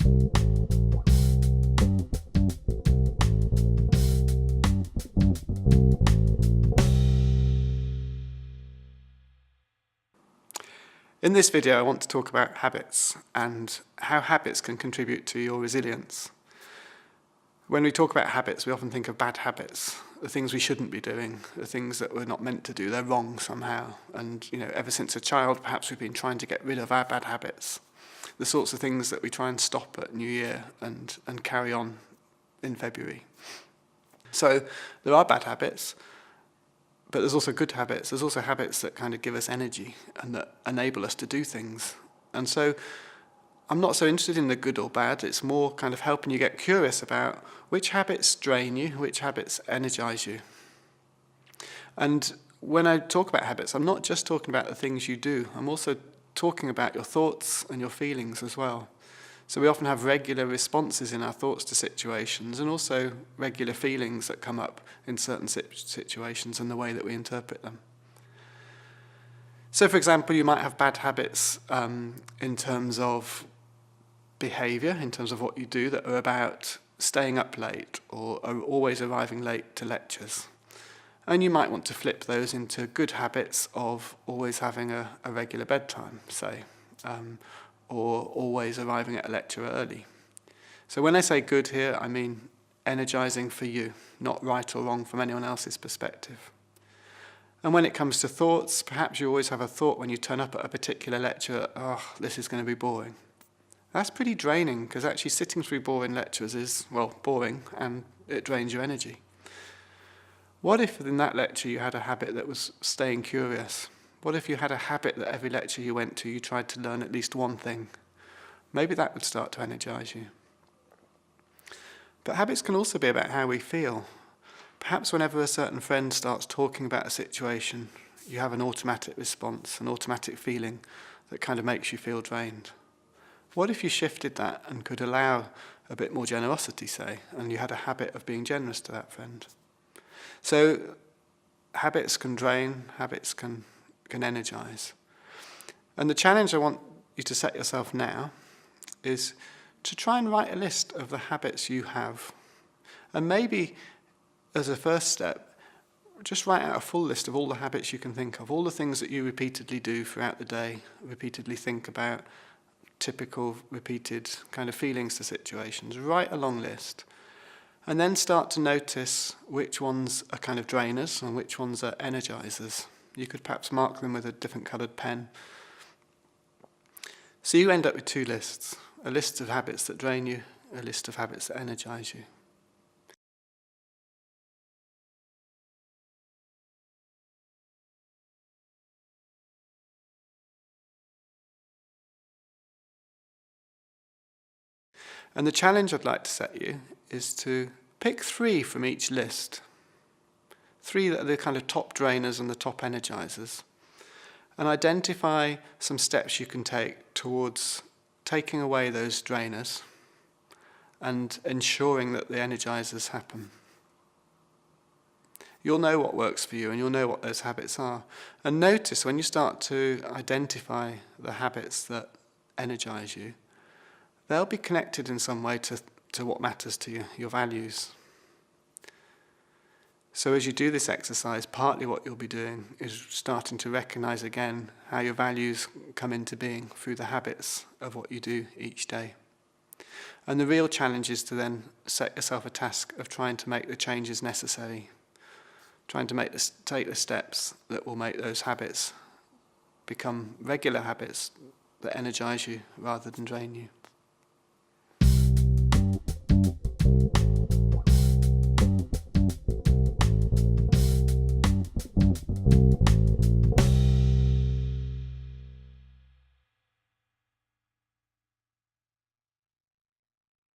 In this video, I want to talk about habits and how habits can contribute to your resilience. When we talk about habits, we often think of bad habits, the things we shouldn't be doing, the things that we're not meant to do, they're wrong somehow. And ever since a child, perhaps we've been trying to get rid of our bad habits, the sorts of things that we try and stop at New Year and carry on in February. So there are bad habits, but there's also good habits. There's also habits that kind of give us energy and that enable us to do things. And so I'm not so interested in the good or bad. It's more kind of helping you get curious about which habits drain you, which habits energize you. And when I talk about habits, I'm not just talking about the things you do. I'm also talking about your thoughts and your feelings as well. So we often have regular responses in our thoughts to situations and also regular feelings that come up in certain situations and the way that we interpret them. So for example, you might have bad habits in terms of behaviour, in terms of what you do, that are about staying up late or are always arriving late to lectures. And you might want to flip those into good habits of always having a regular bedtime, say, or always arriving at a lecture early. So when I say good here, I mean energising for you, not right or wrong from anyone else's perspective. And when it comes to thoughts, perhaps you always have a thought when you turn up at a particular lecture, oh, this is going to be boring. That's pretty draining, because actually sitting through boring lectures is, well, boring, and it drains your energy. What if in that lecture you had a habit that was staying curious? What if you had a habit that every lecture you went to, you tried to learn at least one thing? Maybe that would start to energise you. But habits can also be about how we feel. Perhaps whenever a certain friend starts talking about a situation, you have an automatic response, an automatic feeling that kind of makes you feel drained. What if you shifted that and could allow a bit more generosity, say, and you had a habit of being generous to that friend? So habits can drain, habits can energise. And the challenge I want you to set yourself now is to try and write a list of the habits you have. And maybe as a first step, just write out a full list of all the habits you can think of, all the things that you repeatedly do throughout the day, repeatedly think about, typical repeated kind of feelings to situations. Write a long list. And then start to notice which ones are kind of drainers and which ones are energisers. You could perhaps mark them with a different coloured pen. So you end up with two lists, a list of habits that drain you, a list of habits that energise you. And the challenge I'd like to set you is to pick 3 from each list. 3 that are the kind of top drainers and the top energisers. And identify some steps you can take towards taking away those drainers and ensuring that the energisers happen. You'll know what works for you and you'll know what those habits are. And notice when you start to identify the habits that energise you, they'll be connected in some way to what matters to you, your values. So as you do this exercise, partly what you'll be doing is starting to recognise again how your values come into being through the habits of what you do each day. And the real challenge is to then set yourself a task of trying to make the changes necessary, trying to take the steps that will make those habits become regular habits that energise you rather than drain you.